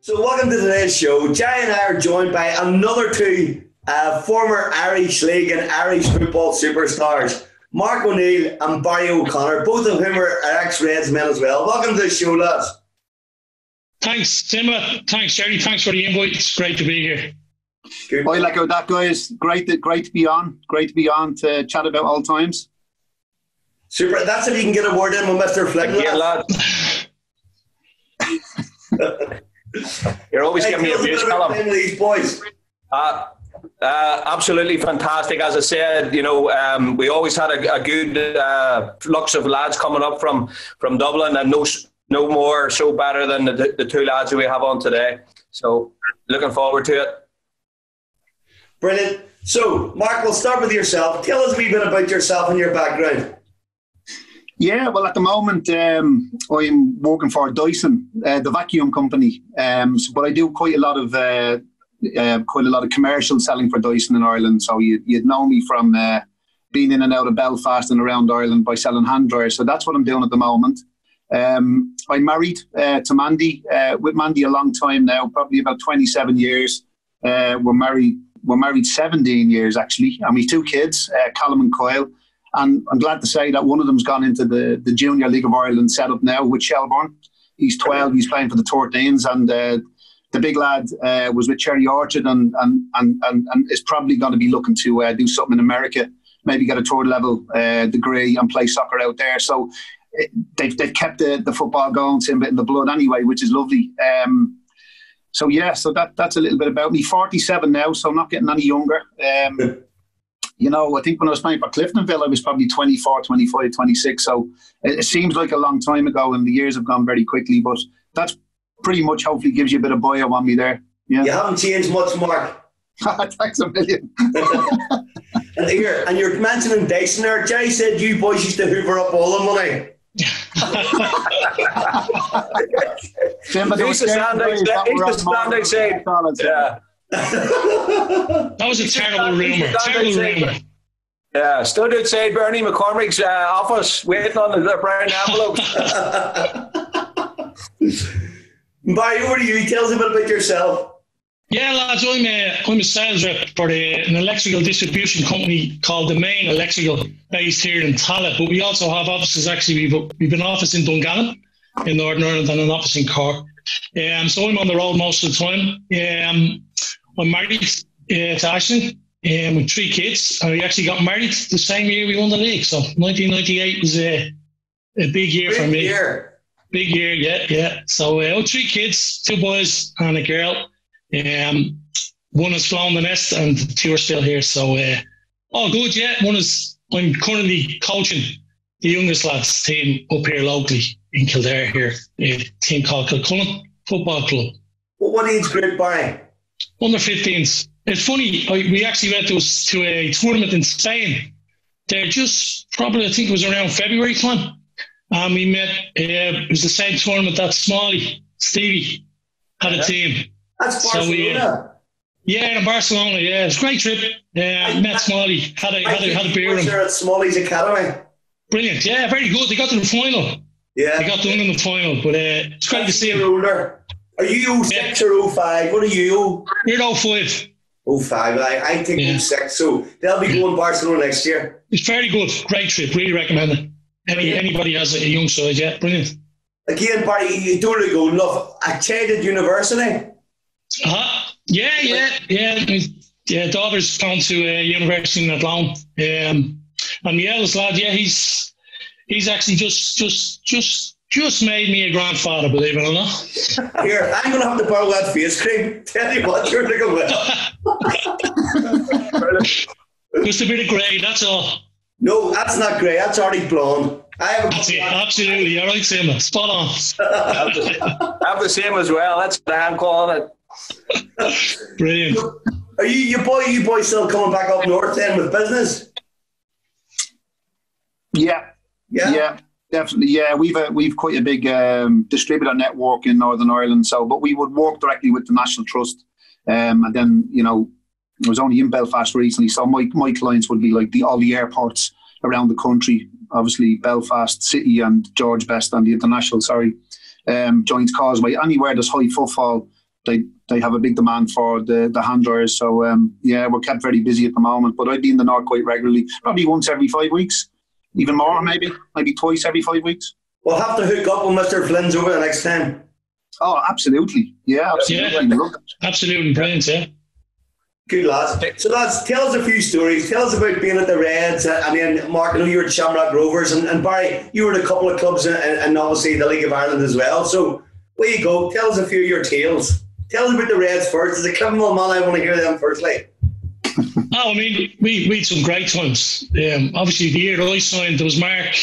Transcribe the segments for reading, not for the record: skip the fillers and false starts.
So welcome to today's show. Jay and I are joined by another two former Irish League and Irish football superstars, Mark O'Neill and Barry O'Connor, both of whom are ex-Reds men as well. Welcome to the show, lads. Thanks, Timma. Thanks, Jerry. Thanks for the invite. It's great to be here. Good. I like how that guy is great to be on. Great to be on to chat about old times. Super. That's if you can get a word in with Mr. Flynn. Yeah, lad. You're always giving me a boost, Callum. These boys. Absolutely fantastic. As I said, we always had a good flux of lads coming up from Dublin, and no more so better than the two lads that we have on today. So looking forward to it. Brilliant. So, Mark, we'll start with yourself. Tell us a wee bit about yourself and your background. Yeah, well, at the moment, I'm working for Dyson, the vacuum company. But I do quite a lot of commercial selling for Dyson in Ireland. So you'd know me from being in and out of Belfast and around Ireland by selling hand dryers. So that's what I'm doing at the moment. I'm married to Mandy, with Mandy a long time now, probably about 27 years. We're married 17 years, actually, and we've two kids, Callum and Kyle. And I'm glad to say that one of them's gone into the Junior League of Ireland setup now with Shelbourne. He's 12, he's playing for the 13s, and the big lad was with Cherry Orchard and is probably going to be looking to do something in America, maybe get a third level degree and play soccer out there. So they've kept the football going, same bit in the blood anyway, which is lovely. So that's a little bit about me. 47 now, so I'm not getting any younger. I think when I was playing for Cliftonville, I was probably 24, 25, 26. So it seems like a long time ago, and the years have gone very quickly. But that's pretty much, hopefully, gives you a bit of bio on me there. Yeah. You haven't changed much, Mark. Thanks a million. and you're mentioning Dyson there. Jay said you boys used to hoover up all the money. He used to stand outside. Yeah. That was a terrible rumour. Yeah, stood outside Bernie McCormick's office waiting on the brown envelopes. Barry, over to you. Tell us a bit about yourself. Yeah, lads, I'm a sales rep for an electrical distribution company called The Main Electrical, based here in Tallaght. But we also have offices, actually, we've an office in Dungannon in Northern Ireland and an office in Cork. So I'm on the road most of the time. I'm married to Aisling with 3 kids. We actually got married the same year we won the league. So 1998 was a big year for me. Big year, yeah. So 3 kids, 2 boys and a girl. One has flown the nest and 2 are still here. So all good, yeah. I'm currently coaching the youngest lads team up here locally in Kildare here, a team called Kilcullen Football Club. Well, what age group, Barry? Under 15s. It's funny, we actually went to a tournament in Spain. They're just probably, I think it was around February time. And we met, it was the same tournament that Stevie had a team. That's Barcelona. In Barcelona, yeah. It was a great trip. Met Smalley, had a beer with him. At Smalley's Academy. Brilliant, yeah, very good. They got to the final. Yeah. They got done in the final, but it's great to see him. Older. Are you 06 or 05? What are you? You're 05. 05, I think 06. So they'll be going Barcelona next year. It's very good. Great trip. Really recommend it. Anybody has a young side, yeah. Brilliant. Again, Barry, you don't really go love Accredited University. Yeah. Daughter's gone to university in Athlone. And the eldest lad, he's actually just made me a grandfather, believe it or not. Here, I'm going to have to borrow that face cream. Tell you what, you're looking well. Just a bit of grey, that's all. No, that's not grey. That's already blonde. That's it, absolutely. All right, Sam. Spot on. I have the same as well. That's what I'm calling it. Brilliant. Are you boys still coming back up north then with business? Yeah, definitely. Yeah, we've quite a big distributor network in Northern Ireland. But we would work directly with the National Trust, and then I was only in Belfast recently, so my clients would be like all the airports around the country. Obviously, Belfast City and George Best and the International. Joint Causeway. Anywhere there's high footfall, they have a big demand for the hand dryers. So yeah, we're kept very busy at the moment. But I'd be in the north quite regularly, probably once every 5 weeks, even more, maybe twice every 5 weeks. We'll have to hook up with Mr. Flynn's over the next time. Oh, absolutely. Yeah, absolutely. Yeah, absolutely brilliant, yeah. Good lads. So lads, tell us a few stories. Tell us about being at the Reds. I mean, Mark, I know you were at Shamrock Rovers, and Barry, you were at a couple of clubs and obviously the League of Ireland as well. So where you go, tell us a few of your tales. Tell us about the Reds first. As a Cliftonville man, I want to hear them firstly. I mean, we had some great times. Obviously, the year that I signed, there was Mark,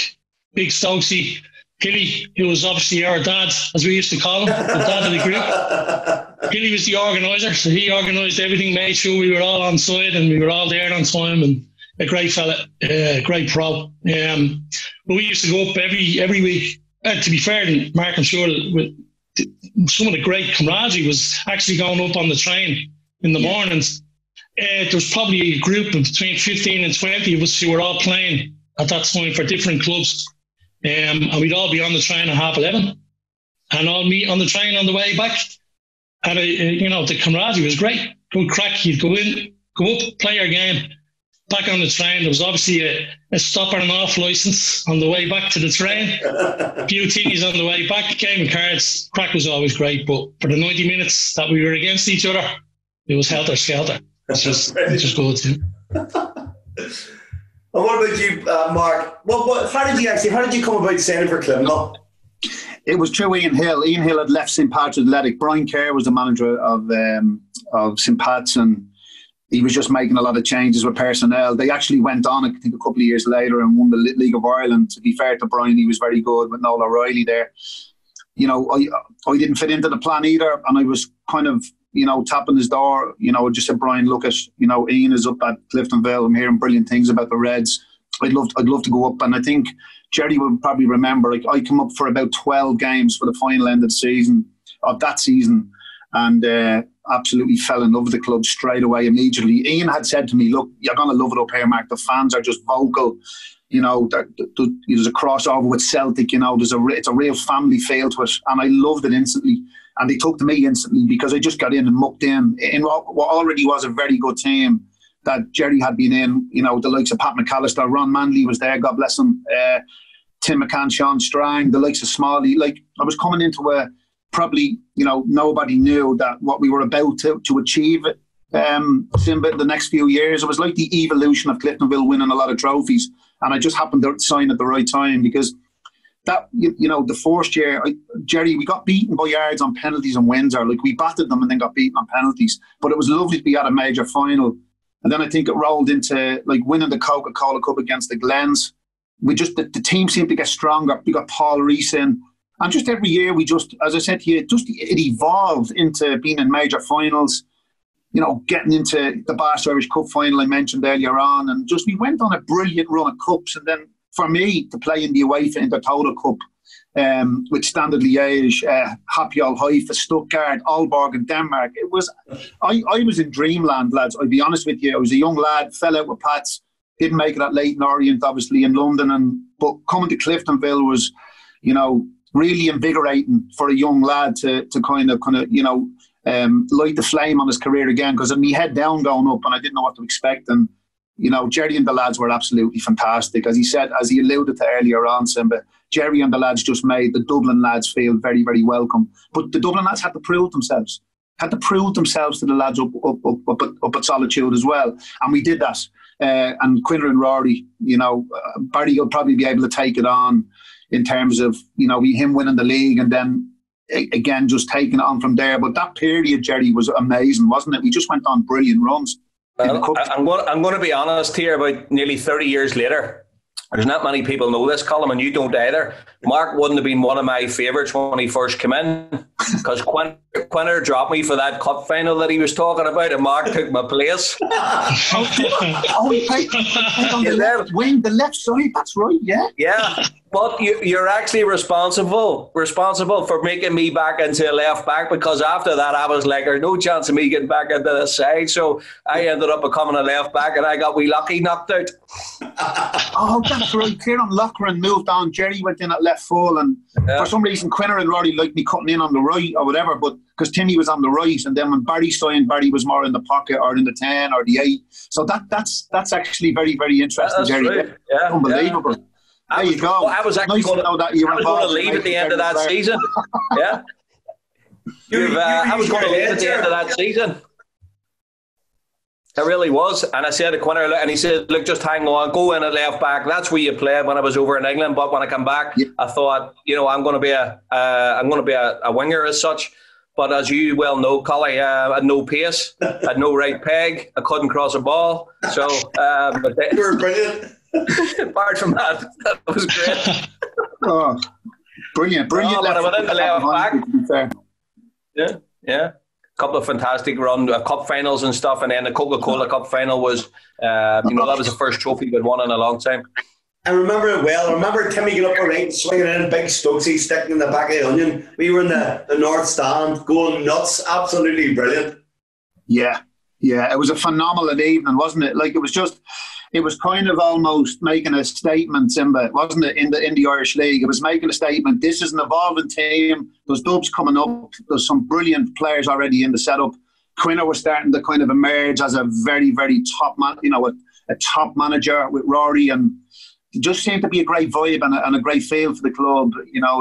Big Stokesy, Hilly, who was obviously our dad, as we used to call him, the dad of the group. Hilly was the organiser, so he organised everything, made sure we were all on side and we were all there on time, and a great fella, great pro. But we used to go up every week. To be fair, Mark, I'm sure some of the great camaraderie was actually going up on the train in the mornings. There was probably a group of between 15 and 20 of us who were all playing at that time for different clubs. And we'd all be on the train at 11:30 and all meet on the train on the way back. And, the camaraderie was great. Good crack. You'd go in, go up, play your game, back on the train. There was obviously a stop and an off licence on the way back to the train. A few teams on the way back, game of cards. Crack was always great, but for the 90 minutes that we were against each other, it was helter-skelter. It's just good too. And what about you, Mark? How did you come about signing for Cliftonville? It was through Ian Hill. Ian Hill had left St. Pat's Athletic. Brian Kerr was the manager of St. Pat's, and he was just making a lot of changes with personnel. They actually went on, I think, a couple of years later and won the League of Ireland. To be fair to Brian, he was very good with Noel O'Reilly there. I didn't fit into the plan either, and I was kind of, tapping his door. I just said, Brian, look at, Ian is up at Cliftonville. I'm hearing brilliant things about the Reds. I'd love to go up. And I think Jerry will probably remember, I come up for about 12 games for the final end of that season, and absolutely fell in love with the club straight away, immediately. Ian had said to me, look, you're going to love it up here, Mark. The fans are just vocal. There's a crossover with Celtic, it's a real family feel to it. And I loved it instantly. And they took to me instantly because I just got in and mucked in what already was a very good team that Jerry had been in. The likes of Pat McAllister, Ron Manley was there, God bless him, Tim McCann, Sean Strang, the likes of Smalley. Like, I was coming into probably, nobody knew that what we were about to achieve Simba the next few years. It was like the evolution of Cliftonville winning a lot of trophies. And I just happened to sign at the right time because that, the first year, Jerry, we got beaten by yards on penalties in Windsor. Like, we battered them and then got beaten on penalties. But it was lovely to be at a major final. And then I think it rolled into like winning the Coca-Cola Cup against the Glens. The team seemed to get stronger. We got Paul Rees in. And just every year as I said to you, it evolved into being in major finals, getting into the Barstow Irish Cup final I mentioned earlier on. And just we went on a brilliant run of cups. And then for me to play in the UEFA Intertoto Cup with Standard Liège, Hapoel Haifa, Stuttgart, Aalborg in Denmark, I was in dreamland, lads. I'll be honest with you. I was a young lad, fell out with Pats, didn't make it at Leyton Orient, obviously, in London. But coming to Cliftonville was, really invigorating for a young lad to kind of light the flame on his career again, because I had my head down going up and I didn't know what to expect. And Jerry and the lads were absolutely fantastic. As he alluded to earlier on, Simba, Jerry and the lads just made the Dublin lads feel very, very welcome. But the Dublin lads had to prove themselves to the lads up at Solitude as well. And we did that. And Quinner and Rory, Barry will probably be able to take it on in terms of, him winning the league and then again just taking it on from there. But that period, Jerry, was amazing, wasn't it? We just went on brilliant runs. Well, I'm going to be honest here. About nearly 30 years later, there's not many people know this, Colin, and you don't either. Mark wouldn't have been one of my favourites when he first came in, because Quinner dropped me for that cup final that he was talking about, and Mark took my place. He played on the left wing, the left side. That's right, yeah. Yeah, but you're actually responsible for making me back into a left back, because after that I was like, there's no chance of me getting back into the side. So I ended up becoming a left back, and I got wee lucky knocked out. Oh, That's right. Kieran Loughran moved on. Jerry went in at left full, and for some reason, Quinner and Rory liked me cutting in on the right or whatever. But because Timmy was on the right, and then when Barry signed, Barry was more in the pocket or in the 10 or the 8. So that's actually very, very interesting, Jerry. Right. Yeah, unbelievable. Yeah. There you go. I was actually nice to know that you were going to leave at the end of that season. Yeah. I was going to leave at the end of that season. It really was. And I said to Quinner, and he said, look, just hang on, go in at left back. That's where you played when I was over in England. But when I come back, I thought, I'm going to be a winger as such. But as you well know, Collie, I had no pace, I had no right peg, I couldn't cross a ball. So, you were brilliant. Apart from that, that was great. Oh, brilliant. But I went in the left back. Yeah. Couple of fantastic run, cup finals and stuff, and then the Coca-Cola Cup final was, that was the first trophy we'd won in a long time. I remember it well. I remember Timmy getting up the right, swinging in, big Stokesy sticking in the back of the onion. We were in the north stand, going nuts. Absolutely brilliant. Yeah. It was a phenomenal evening, wasn't it? Like it was kind of almost making a statement, Simba, wasn't it? In the Irish League, it was making a statement. This is an evolving team. There's dubs coming up. There's some brilliant players already in the setup. Quinner was starting to kind of emerge as a very, very top man, a top manager with Rory, and it just seemed to be a great vibe and a great feel for the club,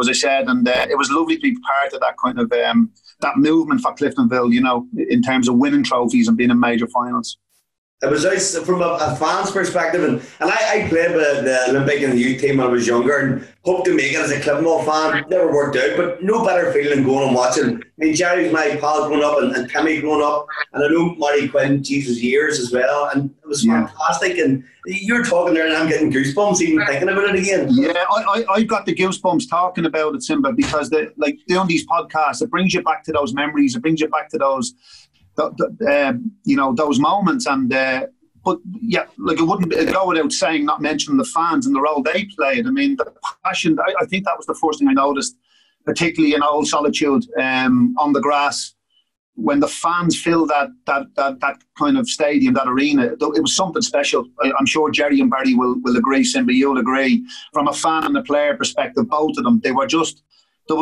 as I said. And it was lovely to be part of that kind of that movement for Cliftonville, in terms of winning trophies and being in major finals. It was nice from a fan's perspective, and I played with the Olympic and the youth team when I was younger and hoped to make it as a Cliftonville fan. Never worked out, but no better feeling going and watching. I mean, Jerry's my pal growing up, and Timmy growing up, and I know Marty Quinn, Jesus, years as well, and it was fantastic. And you're talking there, and I'm getting goosebumps even thinking about it again. Yeah, I got the goosebumps talking about it, Simba, because doing these podcasts, it brings you back to those memories. It brings you back to those moments, and but it wouldn't go without saying, not mentioning the fans and the role they played. I mean, the passion. I think that was the first thing I noticed, particularly in Old Solitude, on the grass, when the fans filled that kind of stadium, that arena. It was something special. I'm sure Jerry and Barry will agree. Simba, you'll agree. From a fan and a player perspective, both of them, they were just there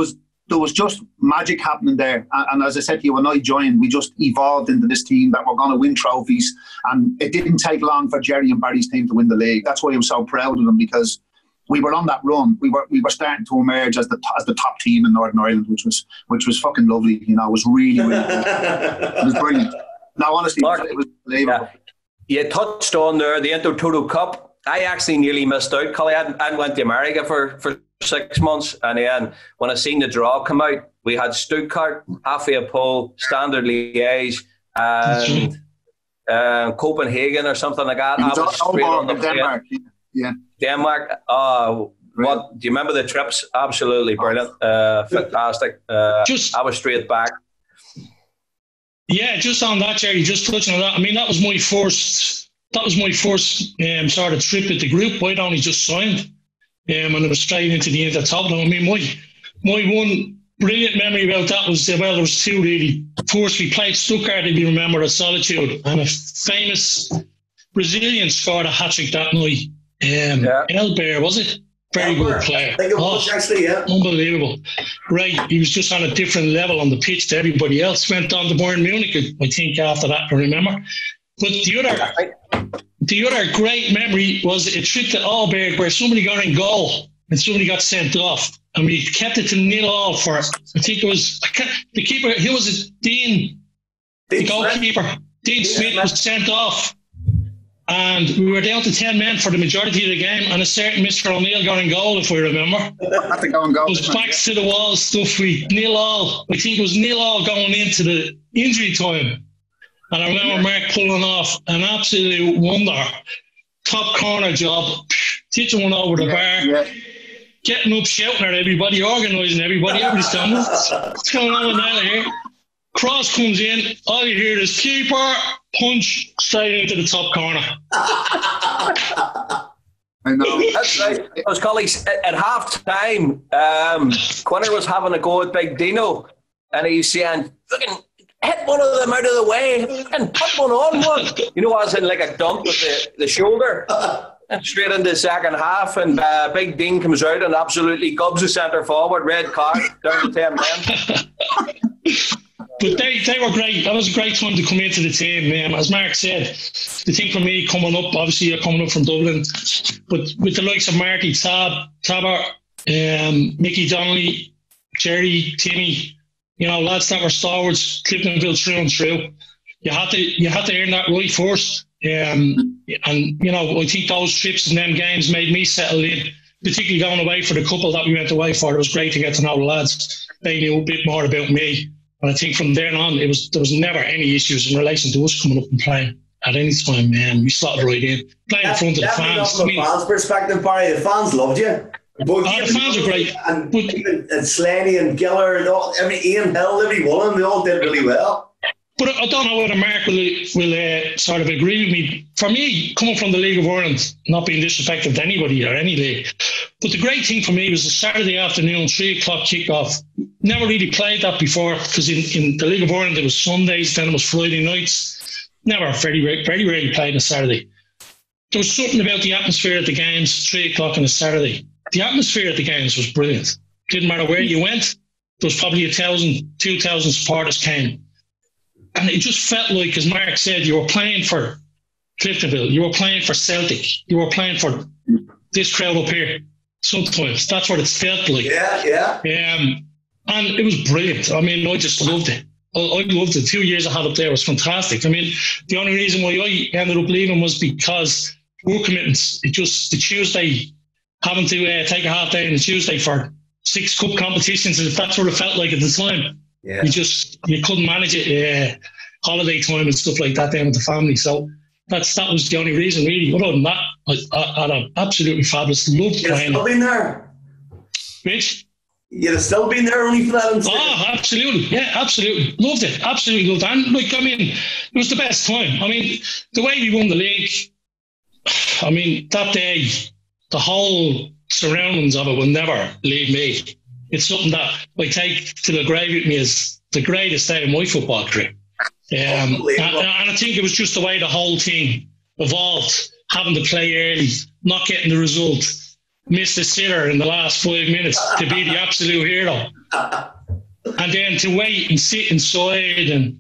was just magic happening there. And as I said to you, when I joined, we just evolved into this team that were going to win trophies. And it didn't take long for Jerry and Barry's team to win the league. That's why I'm so proud of them, because we were on that run. We were starting to emerge as the top team in Northern Ireland, which was fucking lovely. It was really, really good. It was brilliant. No, honestly, Mark, it was unbelievable. You touched on there the Intertoto Cup. I actually nearly missed out, Collie. I went to America for 6 months, and then when I seen the draw come out, we had Stuttgart, Halfway Pole, Standard Liège, and Copenhagen or something like that. I was straight on the Denmark. Yeah. Denmark. What do you remember the trips? Absolutely brilliant, fantastic. I was straight back. Yeah, just on that, Jerry. Just touching on that. I mean, that was my first sort of trip with the group. I'd only just signed. And it was straight into the Intertoto. I mean, my one brilliant memory about that was, there was two really. First, we played Stuttgart, if you remember, at Solitude, and a famous Brazilian scored a hat-trick that night. Elber, was it? Very good player. I think it was actually, yeah. Unbelievable. Right, he was just on a different level on the pitch to everybody else. Went on to Bayern Munich, I think, after that, I remember. But the other great memory was a trip to Alberg where somebody got in goal and somebody got sent off, and we kept it to 0-0 for, I think it was, the keeper, he was Dean, the goalkeeper. Dean Smith was sent off, and we were down to 10 men for the majority of the game, and a certain Mr. O'Neill got in goal, if we remember. Had to go and go. It was backs to the wall stuff. We 0-0. I think it was 0-0 going into the injury time. And I remember Mark pulling off an absolute wonder. Top corner job. Teaching one over the bar. Getting up, shouting at everybody, organising everybody. Everybody's saying, what's going on now here? Cross comes in. All you hear is keeper, punch, straight into the top corner. I know. That's right. Those colleagues at half time, Quinner was having a go at Big Dino, and he's saying, fucking hit one of them out of the way and put one on one. I was in like a dunk with the shoulder. Straight into the second half, and Big Dean comes out and absolutely gobs the centre forward, red card, down to 10 men. But they were great. That was a great time to come into the team. As Mark said, the thing for me coming up, obviously you're coming up from Dublin, but with the likes of Marty, Tabber, Mickey Donnelly, Jerry, Timmy, lads that were stalwarts, Cliftonville through and through. You had to earn that right first. I think those trips and them games made me settle in, particularly going away for the couple that we went away for. It was great to get to know the lads. They knew a bit more about me. And I think from then on, there was never any issues in relation to us coming up and playing at any time, man. We slotted right in. Playing in front of the fans. From a fans' perspective, Barry, the fans loved you. Both the fans are great. And Slaney and Giller and Ian Hill, every one of them, they all did really well. But I don't know whether Mark will sort of agree with me. For me, coming from the League of Ireland, not being disrespectful to anybody or any league, but the great thing for me was the Saturday afternoon, 3 o'clock kickoff. Never really played that before, because in the League of Ireland it was Sundays, then it was Friday nights. Never, very rarely played on a Saturday. There was something about the atmosphere at the games, 3 o'clock on a Saturday. The atmosphere at the games was brilliant. Didn't matter where you went, there was probably 1,000, 2,000 supporters came. And it just felt like, as Mark said, you were playing for Cliftonville, you were playing for Celtic, you were playing for this crowd up here. Sometimes that's what it felt like. Yeah. And it was brilliant. I mean, I just loved it. I loved it. 2 years I had up there was fantastic. I mean, the only reason why I ended up leaving was because work commitments. The Tuesday, having to take a half day on the Tuesday for 6 cup competitions, if that's what it felt like at the time. Yeah. You couldn't manage it, holiday time and stuff like that then with the family. So that was the only reason really. Other than that, I had an absolutely fabulous, loved playing. You've still been there? Rich? You'd have still been there only for that instead? Oh, absolutely. Yeah, absolutely. Loved it. Absolutely loved it. And it was the best time. I mean, the way we won the league, I mean, that day, the whole surroundings of it will never leave me. It's something that I take to the grave with me as the greatest day of my football career. And I think it was just the way the whole thing evolved, having to play early, not getting the result, miss the sitter in the last 5 minutes to be the absolute hero. And then to wait and sit inside and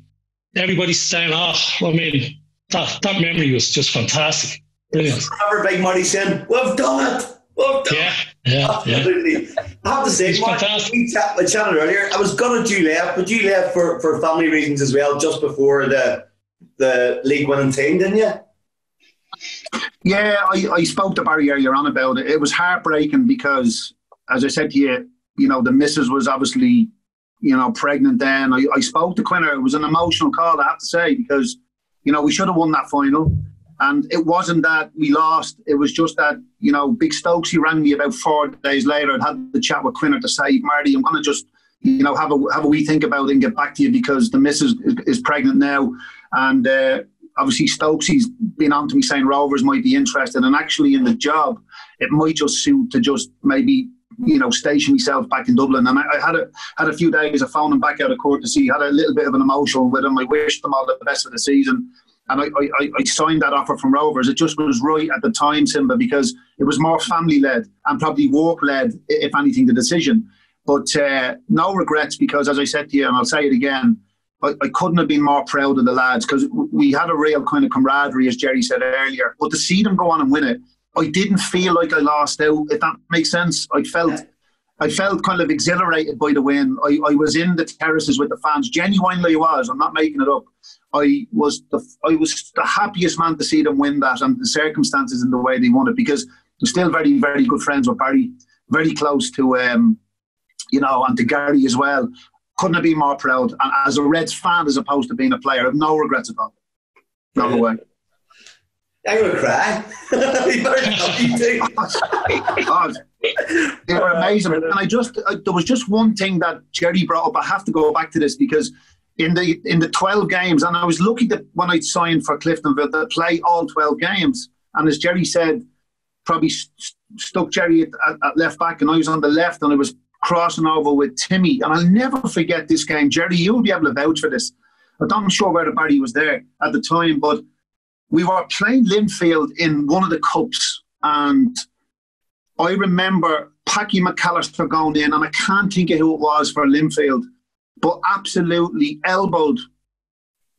everybody saying, that memory was just fantastic. Brilliant. Remember Big Muddy saying, we've done it. Yeah. Absolutely. I have to say, Mark, we chatted earlier, I was gutted you left, but you left for family reasons as well, just before the league winning team, didn't you? Yeah, I spoke to Barry earlier on about it. It was heartbreaking because, as I said to you, the missus was obviously, pregnant then. I spoke to Quinner. It was an emotional call, I have to say, because, we should have won that final. And it wasn't that we lost. It was just that, Big Stokesy rang me about 4 days later and had the chat with Quinner to say, Marty, I'm going to just, have a wee think about it and get back to you because the missus is pregnant now. And obviously Stokesy's been on to me saying Rovers might be interested. And actually in the job, it might just suit to just maybe, station myself back in Dublin. And I had a few days of phoning back out of courtesy, had a little bit of an emotional with him. I wished them all the best for the season. And I signed that offer from Rovers. It just was right at the time, Simba, because it was more family-led and probably work-led, if anything, the decision. But no regrets because, as I said to you, and I'll say it again, I couldn't have been more proud of the lads because we had a real kind of camaraderie, as Jerry said earlier. But to see them go on and win it, I didn't feel like I lost out, if that makes sense. I felt kind of exhilarated by the win. I was in the terraces with the fans. Genuinely I was. I'm not making it up. I was the happiest man to see them win that and the circumstances and the way they won it because I'm still very, very good friends with Barry, very close to, and to Gary as well. Couldn't have been more proud. And as a Reds fan, as opposed to being a player, I have no regrets about it. No way. I'm going to cry. You better not, you too. They were amazing. And there was just one thing that Jerry brought up. I have to go back to this because in the 12 games, and I was lucky that when I signed for Cliftonville to play all 12 games. And as Jerry said, probably stuck Jerry at left back and I was on the left and I was crossing over with Timmy. And I'll never forget this game. Jerry, you'll be able to vouch for this. I'm not sure whether Barry was there at the time, but we were playing Linfield in one of the cups And I remember Packy McAllister going in, and I can't think of who it was for Linfield, but absolutely elbowed.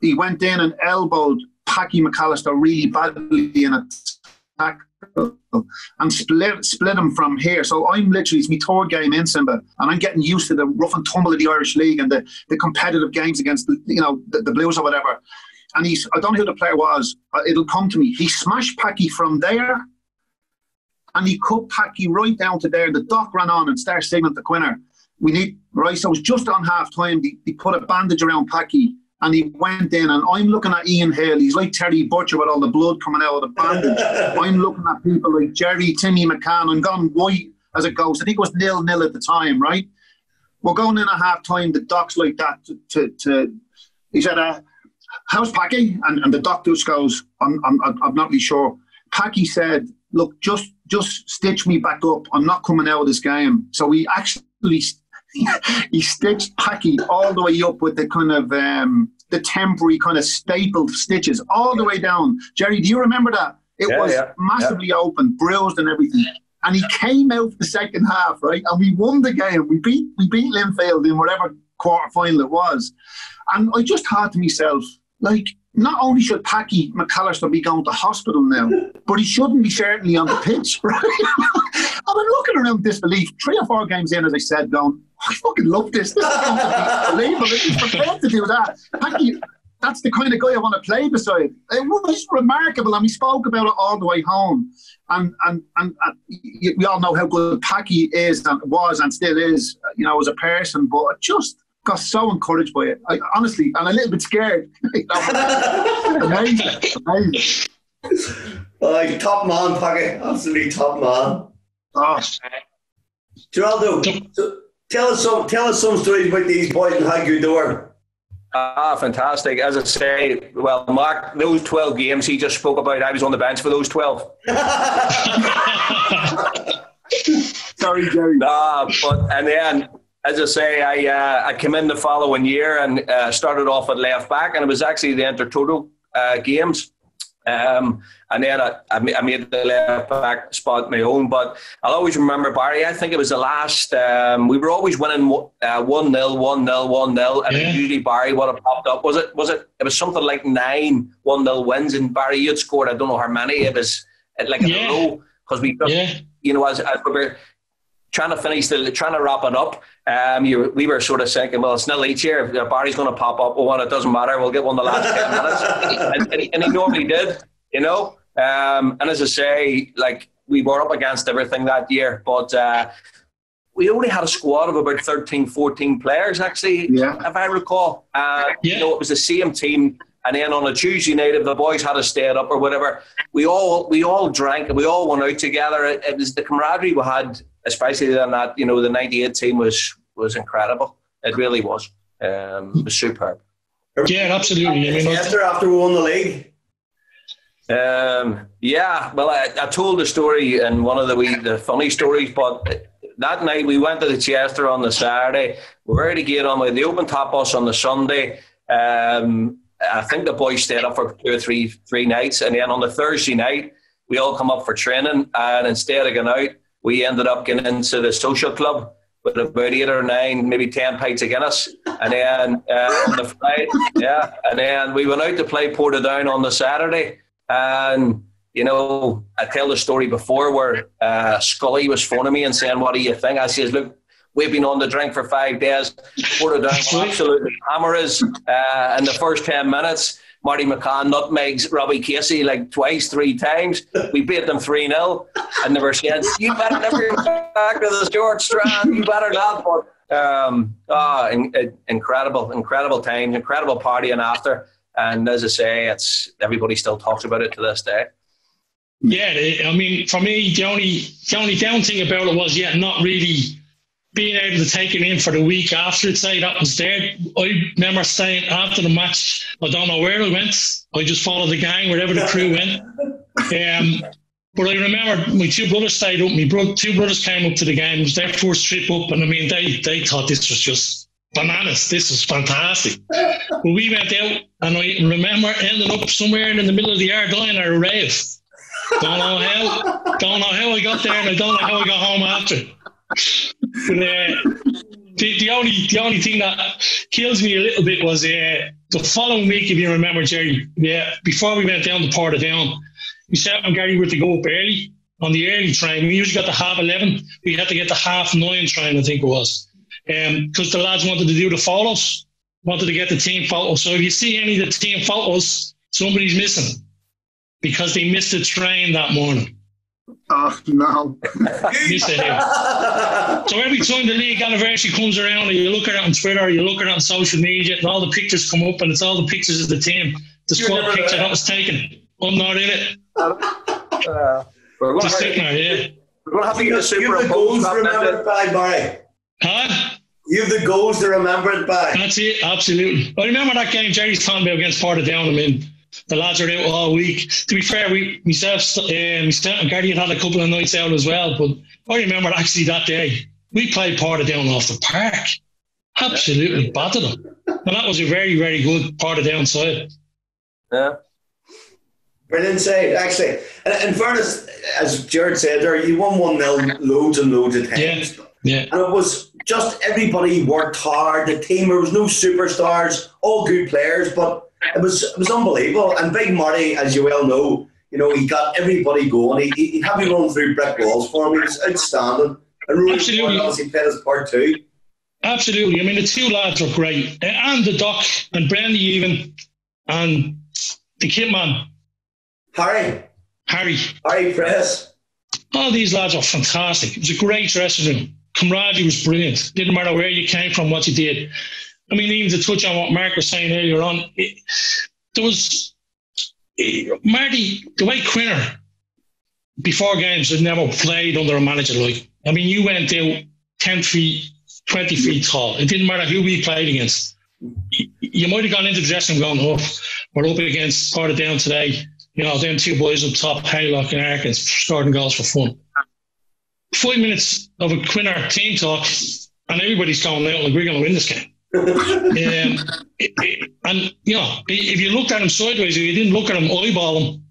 He went in and elbowed Packy McAllister really badly in a tackle and split him from here. So I'm literally, it's my third game in Simba, and I'm getting used to the rough and tumble of the Irish League and the competitive games against the Blues or whatever. And I don't know who the player was. It'll come to me. He smashed Packy from there, and he cut Packy right down to there. The doc ran on and started signaling to Quinner. We need, right, so it was just on half time. They put a bandage around Packy, and he went in, and I'm looking at Ian Hill. He's like Terry Butcher with all the blood coming out of the bandage. I'm looking at people like Jerry, Timmy McCann. I'm gone white as a ghost. I think it was 0-0 at the time, right? We're going in at half time. The doc's like that he said, how's Packy? And the doc just goes, I'm not really sure. Packy said, look, just stitch me back up. I'm not coming out of this game. So he actually he stitched Packy all the way up with the kind of the temporary kind of stapled stitches all the way down. Jerry, do you remember that? It was massively open, bruised and everything. And he came out for the second half, right? And we won the game. We beat Linfield in whatever quarter final it was. And I just thought to myself, like, not only should Packy McAllister be going to hospital now, but he shouldn't be certainly on the pitch, right? I'm looking around disbelief. 3 or 4 games in, as I said, going, I fucking love this. This is unbelievable. He's prepared to do that. Packy, that's the kind of guy I want to play beside. It was remarkable, and we spoke about it all the way home. And we all know how good Packy is and was and still is, as a person. But I just got so encouraged by it. Honestly, and a little bit scared. Amazing. Top man, Packy. Absolutely top man. Oh. Geraldo, so tell us some stories about these boys and how good they were. Fantastic. As I say, well, Mark, those 12 games he just spoke about, I was on the bench for those 12. Sorry, Jerry. And then, as I say, I came in the following year and started off at left back, and it was actually the Intertoto games. And then I made the left back spot my own. But I'll always remember, Barry, I think it was the last, we were always winning 1-0, 1-0, 1-0. And usually, Barry, what had popped up, it was something like 9 1-0 wins. And Barry, you'd scored, I don't know how many, it was like in a row. Because we just, as we were trying to wrap it up, we were sort of thinking, well, it's nil each year. If Barry's going to pop up, it doesn't matter. We'll get one the last 10 minutes. and he normally did, And as I say, like, we were up against everything that year, but we only had a squad of about 13, 14 players, actually, if I recall. It was the same team. And then on a Tuesday night, if the boys had to stay up or whatever, we all drank and we all went out together. It was the camaraderie we had, especially then that, the 98 team was incredible. It really was. It was superb. Yeah, absolutely. After we won the league? Well, I told the story in one of the funny stories, but that night we went to the Chester on the Saturday. We were ready to get on with the open top bus on the Sunday. I think the boys stayed up for 2 or 3 nights, and then on the Thursday night we all come up for training, and instead of going out, we ended up getting into the social club with about 8 or 9, maybe 10 pints of Guinness, and then on the Friday, and then we went out to play Portadown on the Saturday. And I tell the story before where Scully was phoning me and saying, what do you think? I says, look, we've been on the drink for 5 days. Portadown absolutely hammer us. In the first 10 minutes, Marty McCann nutmegs Robbie Casey like twice, 3 times. We beat them 3-0. And they were saying, you better never go back to the Stuart Strand. You better not. But incredible times, incredible partying after. And as I say, everybody still talks about it to this day. Yeah, for me, the only down thing about it was, not really being able to take it in for the week after. That was there. I remember staying after the match. I don't know where I went. I just followed the gang wherever the crew went. But I remember my 2 brothers stayed up. My 2 brothers came up to the game. It was their first trip up, and they thought this was just bananas. This was fantastic. But we went out, and I remember ending up somewhere in the middle of the Ardine or a rave. Don't know how I got there, and I don't know how I got home after. But the only thing that kills me a little bit was the following week, if you remember, Jerry. Yeah, before we went down to Portadown, we said and Gary were to go up early on the early train. We usually got to 11:30. We had to get the 9:30 train, I think it was, because the lads wanted to do the photos, wanted to get the team photos. So if you see any of the team photos, somebody's missing because they missed the train that morning. Oh, no. Missed it out. So every time the league anniversary comes around, and you look at it on Twitter, you look at it on social media, and all the pictures come up, and it's all the pictures of the team. The squad picture that was taken. I'm not in it. Just sitting there, yeah. We're going to have to get a super You have the goals to remember it by, Barry. Huh? You have the goals to remember it by. That's it, absolutely. I remember that game Jerry's talking about against Portadown. I mean, the lads were out all week. To be fair, myself and Gary had a couple of nights out as well, but I remember actually that day, we played Portadown off the park. Absolutely battered them. And that was a very, very good Portadown side. Yeah. Brilliant save, actually. And in fairness, as Jared said there, you won 1-0 loads and loads of times. Yeah. And it was just everybody worked hard. The team, there was no superstars, all good players, but it was unbelievable. And Big Marty, as you well know, he got everybody going. He had me run through brick walls for him. He was outstanding. And Rory obviously played his part too. Absolutely. I mean, the two lads were great. And the Doc and Brendy even. And the kit man. Harry Press. All these lads are fantastic. It was a great dressing room. Camaraderie was brilliant. Didn't matter where you came from, what you did. I mean, even to touch on what Mark was saying earlier on, Marty, the way Quinner, before games, had never played under a manager like. I mean, you went out 10 feet, 20 feet tall. It didn't matter who we played against. You might have gone into the dressing room going, we're up against Portadown today. Them two boys up top, Haylock and Arkins, scoring goals for fun. 5 minutes of a Quinner team talk, and everybody's going out like we're going to win this game. And if you looked at him sideways, if you didn't look at him, eyeball him,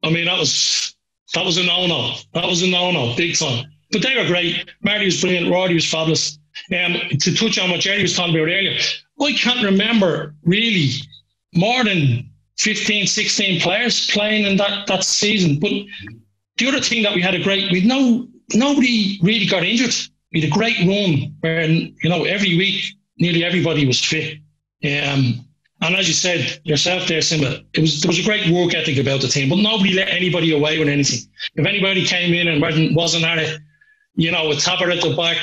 I mean, that was a no-no. That was a no-no, big time. But they were great. Marty was brilliant. Roddy was fabulous. To touch on what Jerry was talking about earlier, I can't remember really more than 15, 16 players playing in that season. But the other thing that we had nobody really got injured. We had a great run where, every week nearly everybody was fit. And as you said yourself there, Simba, there was a great work ethic about the team, but nobody let anybody away with anything. If anybody came in and wasn't at it, a tapper at the back,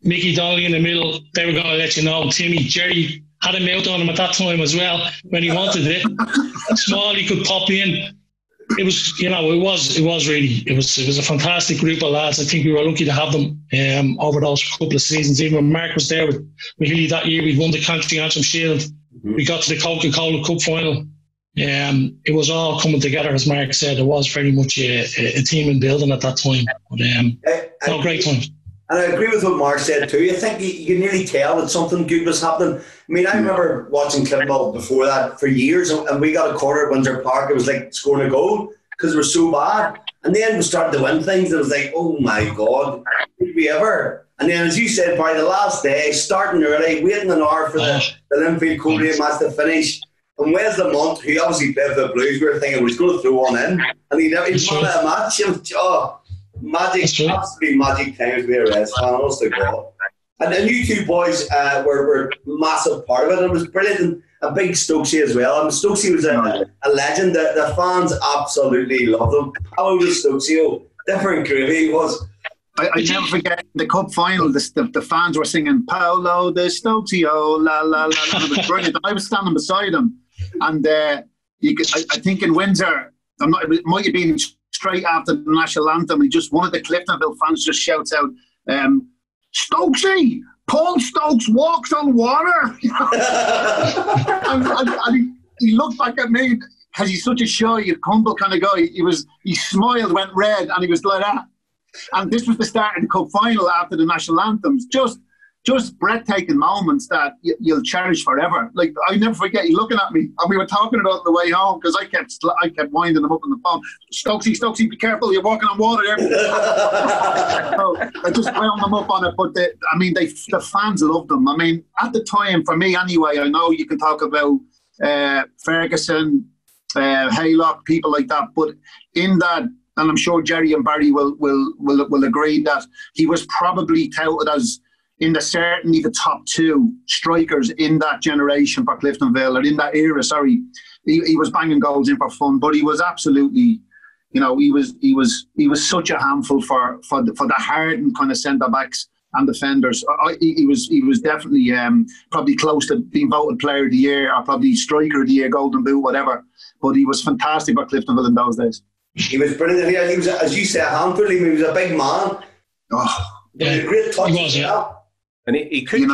Mickey Donnelly in the middle, they were going to let you know. Timmy, Jerry had a mouth on him at that time as well when he wanted it. Small, he could pop in. It was, it was a fantastic group of lads. I think we were lucky to have them over those couple of seasons. Even when Mark was there with Hilly that year, we won the Country Antrim Shield. Mm-hmm. We got to the Coca-Cola Cup final. It was all coming together, as Mark said. It was very much a team in building at that time. But, great times. And I agree with what Mark said too. I think you can nearly tell that something good was happening. I mean, I remember watching Clipball before that for years, and we got a quarter at Windsor Park. It was like scoring a goal because we were so bad. And then we started to win things. It was like, oh my God, did we ever? And then, as you said, by the last day, starting early, waiting an hour for the Linfield Cobra match to finish. And Wes Lamont, who obviously played for the Blues, we were thinking he was going to throw one in. And he won a match. Magic, absolutely magic times with Reds, honest to God. And you two boys were a massive part of it. And it was brilliant. And big Stokesy as well. And Stokesy was a legend. The fans absolutely loved him. How was Stokesy? Different groovy he was. I never forget the cup final. The fans were singing Paolo the Stokesy, oh la la la. And it was brilliant. I was standing beside him, and I think in Windsor, it might have been straight after the national anthem. One of the Cliftonville fans just shouts out, "Stokesy, Paul Stokes walks on water." and he looked back at me because he's such a shy, humble kind of guy. He smiled, went red, and he was like that. And this was the start of the cup final after the national anthems. Just just breathtaking moments that you'll cherish forever. Like, I never forget you looking at me, and we were talking about the way home because I kept winding them up on the phone. Stokesy, be careful, you're walking on water there. So I just wound them up on it, but the fans loved them. I mean, at the time, for me anyway, I know you can talk about Ferguson, Haylock, people like that, but in that, and I'm sure Jerry and Barry will agree that he was probably touted as certainly the top two strikers in that generation for Cliftonville, or in that era. Sorry, he was banging goals in for fun, but he was absolutely, he was such a handful for the hardened kind of centre backs and defenders. He was definitely probably close to being voted Player of the Year, or probably Striker of the Year, Golden Boot, whatever. But he was fantastic for Cliftonville in those days. He was brilliant. He was, as you say, a handful. He was a big man. Oh, yeah. A great touch. He was, yeah. And he couldn't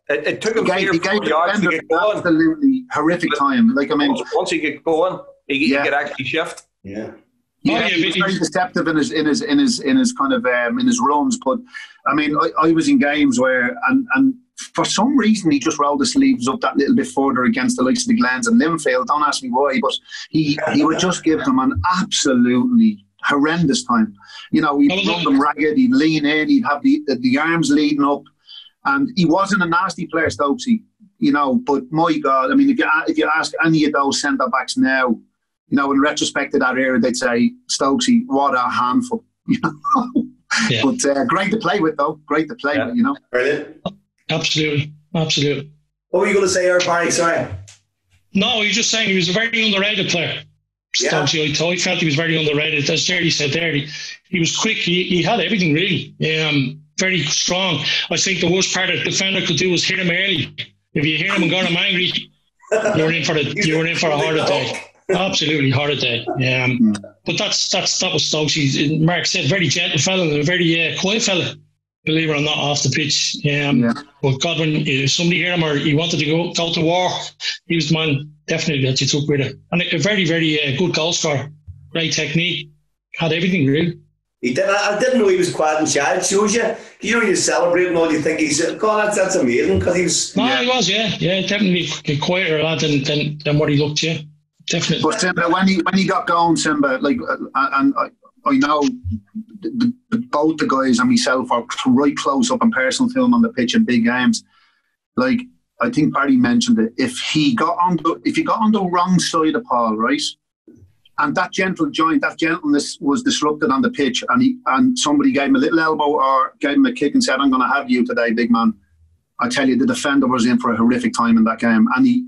it took him 3 or 4 yards to get going. Absolutely horrific time. Like, I mean, once he get going, he could actually shift. Yeah. Yeah, he was very deceptive in his kind of in his runs. But I mean, I was in games where and for some reason he just rolled the sleeves up that little bit further against the likes of the Glens and Linfield. Don't ask me why, but he would just give them an absolutely horrendous time. He'd run them ragged, he'd lean in, he'd have the arms leading up, and he wasn't a nasty player, Stokesy. But my God, I mean, if you ask any of those centre backs now, in retrospect to that era, they'd say, Stokesy, what a handful. Yeah. But great to play with, though. Great to play with, Brilliant. Absolutely. What were you going to say, Barry? Sorry. No, you're just saying he was a very underrated player. Stokesy, I felt he was very underrated. As Jerry said there, he was quick. He had everything, really. Very strong. I think the worst part a defender could do was hit him early. If you hit him and got him angry, you were in for a heart attack. Absolutely heart attack. But that was Stokesy. Mark said, very gentle fella and a very quiet fella. Believe it or not, off the pitch. But God, when somebody hit him or he wanted to go to war, he was the man definitely that you took with it. And a very, very good goal scorer. Great technique. Had everything, really. He did. I didn't know he was quiet and shy. It shows you. You celebrate and all. You think he's, God, that's amazing, because he was. No, he was, yeah, definitely a quieter lad than what he looked, yeah, definitely. But Simba, when he got going, Simba, like, and I know both the guys and myself are right close up and personal to him on the pitch in big games. Like, I think Barry mentioned it. If he got on the wrong side of Paul, right, and that gentleness was disrupted on the pitch, and somebody gave him a little elbow or gave him a kick and said, "I'm going to have you today, big man," I tell you, the defender was in for a horrific time in that game, and he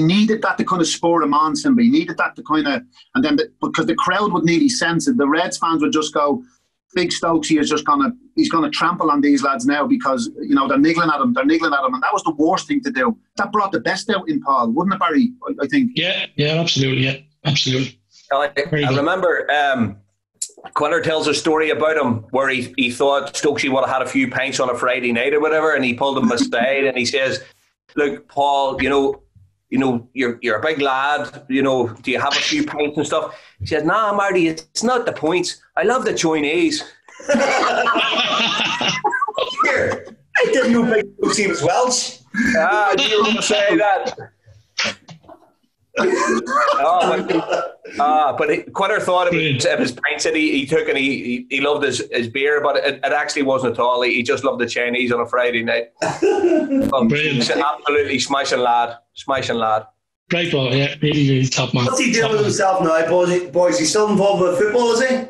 needed that to kind of spur him on, Simba. He needed that to kind of, and then because the crowd would nearly sense it, the Reds fans would just go, "Big Stokesy is he's going to trample on these lads now because they're niggling at him, and that was the worst thing to do. That brought the best out in Paul, wouldn't it, Barry? I think. Yeah, absolutely, absolutely. I remember Quiller tells a story about him where he thought Stokesy would have had a few pints on a Friday night or whatever, and he pulled him aside and he says, "Look, Paul, you're a big lad, do you have a few pints and stuff?" He says, "Nah, Marty, it's not the points. I love the Chinese." Here, I didn't know Big Stokesy was Welsh. You were going to say that. But Quiller thought of his pints that he took, and he loved his beer, but it actually wasn't at all. He just loved the Chinese on a Friday night. He's an absolutely smashing lad. Great ball, yeah, really, really top man. What's he doing with himself now, boys? He's still involved with football, is he?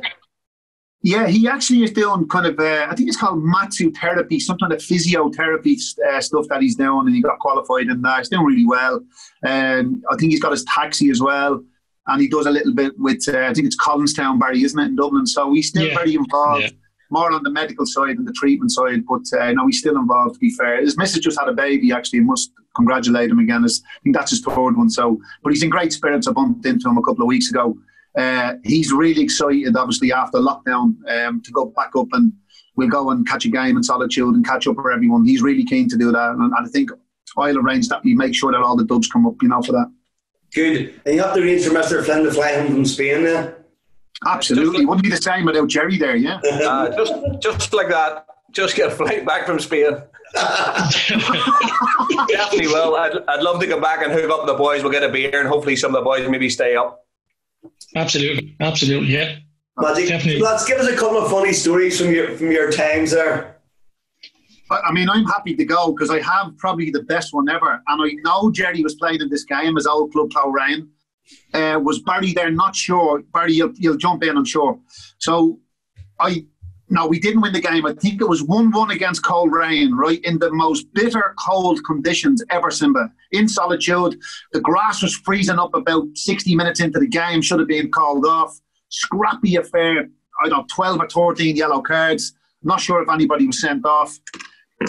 Yeah, he actually is doing kind of, I think it's called matsu therapy, some kind of physiotherapy stuff that he's doing, and he got qualified in that. He's doing really well. I think he's got his taxi as well, and he does a little bit with, I think it's Collinstown, Barry, isn't it, in Dublin? So he's still very involved, more on the medical side than the treatment side, but no, he's still involved, to be fair. His missus just had a baby, actually, and must congratulate him again. I think that's his third one. So, but he's in great spirits. I bumped into him a couple of weeks ago. He's really excited, obviously, after lockdown, to go back up, and we'll go and catch a game in Solitude and catch up with everyone. He's really keen to do that, and I think I'll arrange that. We make sure that all the dubs come up, for that. Good. And you have to arrange for Mr. Flynn to fly home from Spain then? Absolutely. Wouldn't be the same without Jerry there, yeah. Just like that. just get a flight back from Spain. Definitely will. I'd love to go back and hook up the boys. We'll get a beer and hopefully some of the boys maybe stay up. Absolutely, yeah. Magic. Definitely. Let's give us a couple of funny stories from your times there. I mean, I'm happy to go because I have probably the best one ever. And I know Jerry was playing in this game, his old club, Clowrain. Was Barry there? Not sure. Barry, you'll jump in, I'm sure. So, we didn't win the game. I think it was 1-1 against Coleraine, right? In the most bitter, cold conditions ever, Simba. In solitude. The grass was freezing up about 60 minutes into the game. Should have been called off. Scrappy affair. 12 or 13 yellow cards. Not sure if anybody was sent off.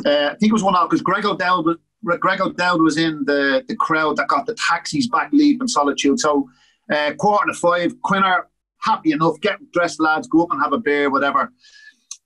I think it was 1-0 because Greg O'Dowd was in the crowd that got the taxis back leaving Solitude. So 4:45, Quinner, happy enough, get dressed, lads, go up and have a beer, whatever.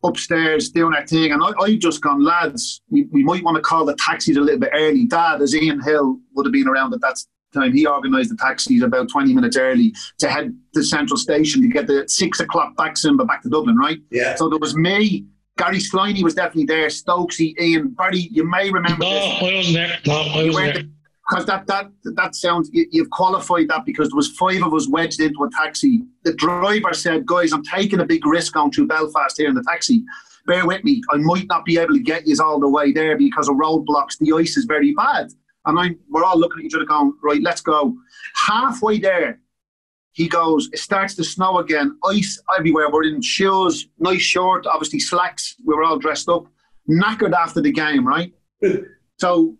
Upstairs, doing our thing. And I've just gone, lads, we might want to call the taxis a little bit early. Dad, as Ian Hill would have been around at that time, he organised the taxis about 20 minutes early to head to Central Station to get the 6 o'clock back to Dublin, right? Yeah. So there was me, Gary Sliney was definitely there, Stokesy, Ian, Barry, you may remember this. I wasn't there. I wasn't there. Because that sounds, you've qualified that because there was 5 of us wedged into a taxi. The driver said, guys, I'm taking a big risk going through Belfast here in the taxi. Bear with me. I might not be able to get you all the way there because of roadblocks. The ice is very bad. And we're all looking at each other going, right, let's go. Halfway there, he goes, it starts to snow again, ice everywhere. We're in shoes, nice short, obviously slacks. We were all dressed up, knackered after the game, right? So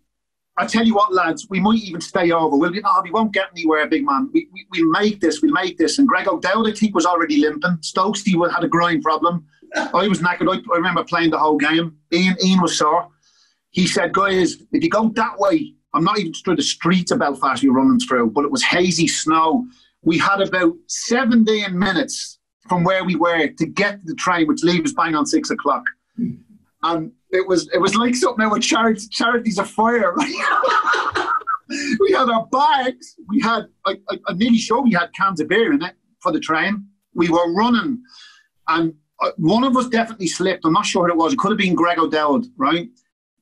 I tell you what, lads, we might even stay over. We won't get anywhere, big man. We'll make this. And Greg O'Dowd, I think, was already limping. Stokesy had a groin problem. I was knackered. I remember playing the whole game. Ian was sore. He said, guys, if you go that way, I'm not even through the streets of Belfast you're running through, but it was hazy snow. We had about 17 minutes from where we were to get to the train, which leaves bang on 6 o'clock. And it was like something out with charities of fire. Right? We had our bags. We had, I'm nearly sure we had cans of beer in it for the train. We were running, and one of us definitely slipped. I'm not sure who it was. It could have been Greg O'Dowd, right?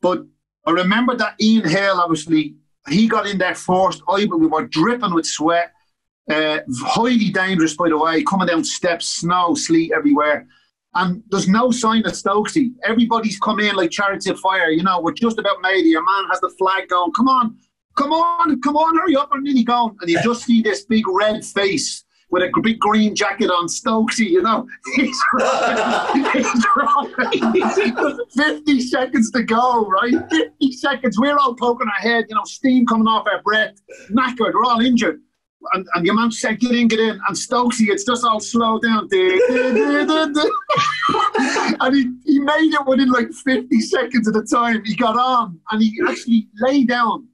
But I remember that Ian Hill, obviously, he got in there first. We were dripping with sweat. Highly dangerous, by the way, coming down steps, snow, sleet everywhere. And there's no sign of Stokesy. Everybody's come in like chariots of fire. We're just about made. Your man has the flag going. Come on, hurry up. I'm nearly going. And you just see this big red face with a big green jacket on, Stokesy, He's running. 50 seconds to go, right? 50 seconds. We're all poking our head, steam coming off our breath, knackered, we're all injured. And your man said, get in. And Stokesy, it's just all slowed down. And he made it within like 50 seconds of the time. He got on and he actually lay down.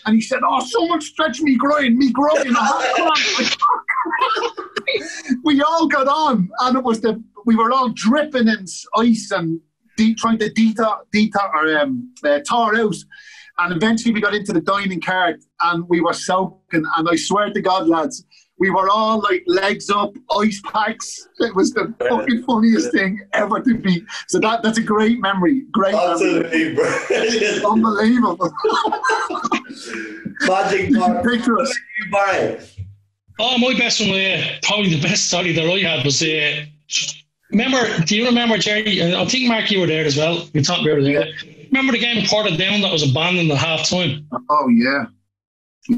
And he said, someone stretch me groin. We all got on. And we were all dripping in ice and trying to tar out. And eventually we got into the dining car and we were soaking. And I swear to God, lads, we were all like legs up, ice packs. It was the fucking funniest thing ever to be. So that's a great memory. Absolutely brilliant. Unbelievable. Magic Mark. Pictures. Barry. My best one, probably the best story that I had was, do you remember, Jerry? I think, Mark, you were there as well. We talked about it there. Remember the game Portadown that was abandoned at half time? Oh, yeah.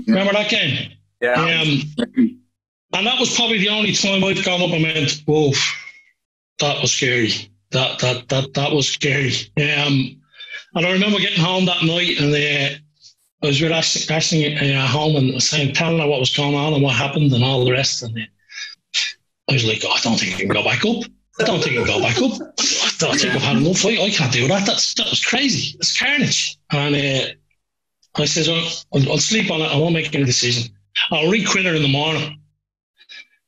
Remember that game? Yeah. And that was probably the only time I've gone up and went, whoa, that was scary. That was scary. And I remember getting home that night and I was with Ashley at home and telling her what was going on and what happened and all the rest. And I was like, I don't think I can go back up. I don't think I've had enough. I can't do that. That was crazy. It's carnage. And I said, I'll sleep on it. I won't make any decision. I'll read Quinner in the morning.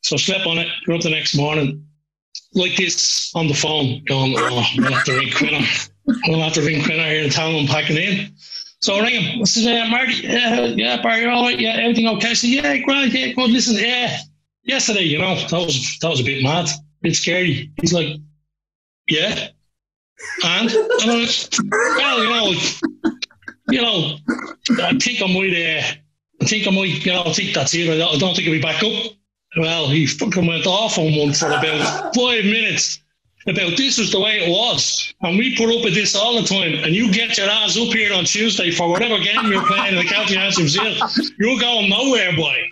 So I slept on it, got up the next morning, like this on the phone, going, we'll have to ring Quinner. We'll have to ring Quinner here and tell him I'm packing in. So I ring him. I said, Marty, yeah, Barry, all right? Yeah, everything okay? I said, yeah, great, yeah, good. Listen, yesterday, that was a bit mad. It's scary. He's like, yeah. And well, I think that's it. I don't think he'll be back up. Well, he fucking went off on one for about 5 minutes. About this was the way it was. And we put up with this all the time. And you get your ass up here on Tuesday for whatever game you're playing in the County Championship. You're going nowhere, boy.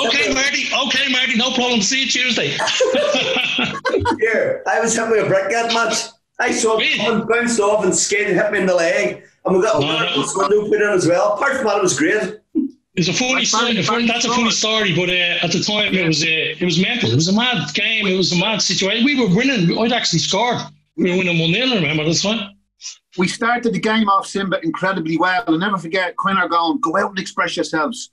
Okay, Marty, no problem. See you Tuesday. Here, I was having a brickhead match. I saw him bounced off and skated, hit me in the leg. And we got a window put in as well. Apart from that, it was great. It's a funny story. That's a funny story, but at the time it was mental. It was a mad game. It was a mad situation. We were winning. I'd actually scored. We were winning 1-0. Remember this one? We started the game off, Simba, incredibly well. I'll never forget Quinner going, "Go out and express yourselves.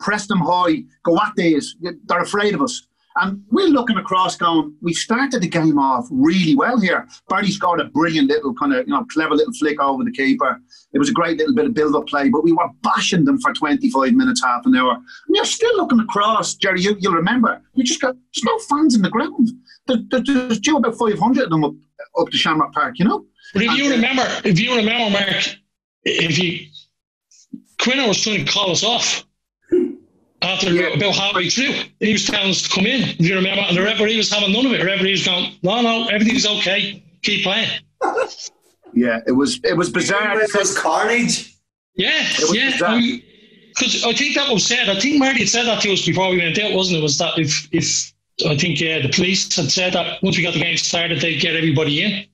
Press them high. Go at these. They're afraid of us." And we're looking across going, we started the game off really well here. Barry scored a brilliant little kind of, clever little flick over the keeper. It was a great little bit of build-up play, but we were bashing them for 25 minutes, half an hour. And you're still looking across, Jerry, you'll remember, we just got, there's no fans in the ground. There's due about 500 of them up to Shamrock Park, But if you remember, Mark, Quinner was trying to call us off. After about halfway through, he was telling us to come in, if you remember, and the referee was having none of it. The referee was going, no, everything's okay, keep playing. Yeah, it was bizarre. It was carnage. Yeah, because I think that was said. I think Marty had said that to us before we went out, wasn't it? Was that if I think the police had said that once we got the game started, they'd get everybody in.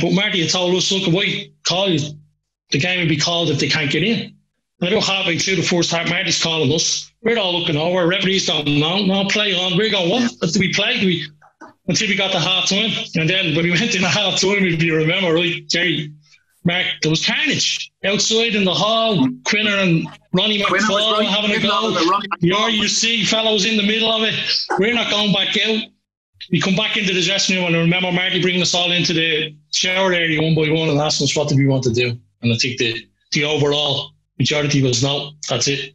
But Marty had told us, look, wait, call you. The game would be called if they can't get in. And about halfway through the first half, Marty's calling us. We're all looking over. Referee's going, no, play on. We're going, what? Do we play? Until we got to half time. And then when we went in half time, if you remember, right, Jerry, Mark, there was carnage outside in the hall. Quinner and Ronnie McFall having a go. You see fellows in the middle of it. We're not going back out. We come back into the dressing room, and I remember Marty bringing us all into the shower area one by one and asking us what did we want to do. And I think the overall majority was no, that's it.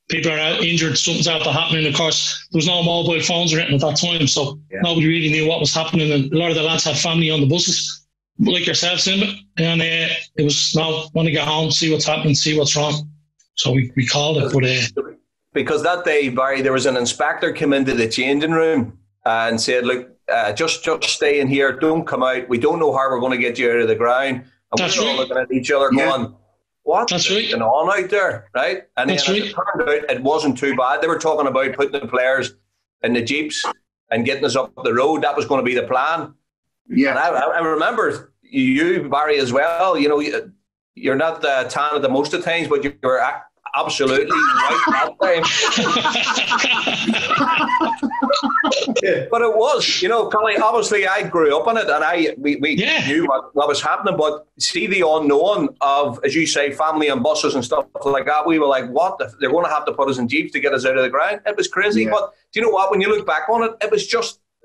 People are injured, something's out there happening. Of course, there was no mobile phones or anything at that time, so nobody really knew what was happening. And a lot of the lads had family on the buses, like yourself, Simba. And it was, no, want to get home, see what's happening, see what's wrong. So we called it. But because that day, Barry, there was an inspector came into the changing room and said, look, just stay in here, don't come out. We don't know how we're going to get you out of the ground. And we're all looking at each other going, what's going on out there, right? And then it turned out it wasn't too bad. They were talking about putting the players in the jeeps and getting us up the road. That was going to be the plan. Yeah. And I remember you, Barry, as well. You're not tan at the most of times, but you were absolutely right that time. But it was, Colin, obviously I grew up on it and we knew what was happening, but see the unknown of, as you say, family and buses and stuff like that, we were like, what? They're going to have to put us in jeeps to get us out of the ground. It was crazy. Yeah. But do you know what? When you look back on it, it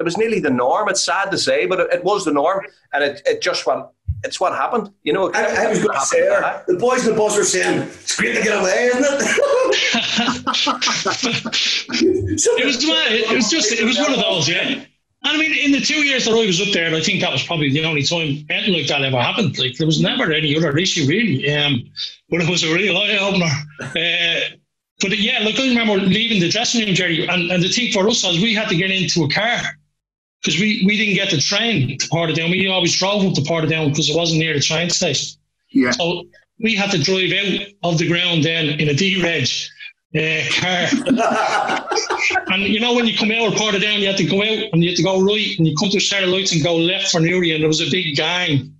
was nearly the norm. It's sad to say, but it was the norm. And it just went, it's what happened. I was going to say, the boys in the bus were saying, it's great to get away, isn't it? It was one of those, yeah. And I mean, in the 2 years that I was up there, and I think that was probably the only time anything like that ever happened. Like, there was never any other issue, really. But it was a real eye-opener. But I remember leaving the dressing room, Jerry, and the thing for us was we had to get into a car. Because we didn't get the train to Portadown. We always drove up to Portadown because it wasn't near the train station. Yeah. So we had to drive out of the ground then in a D-Reg car. And when you come out of Portadown, you had to go out and you had to go right and you come to a set of lights and go left for Newry, and there was a big gang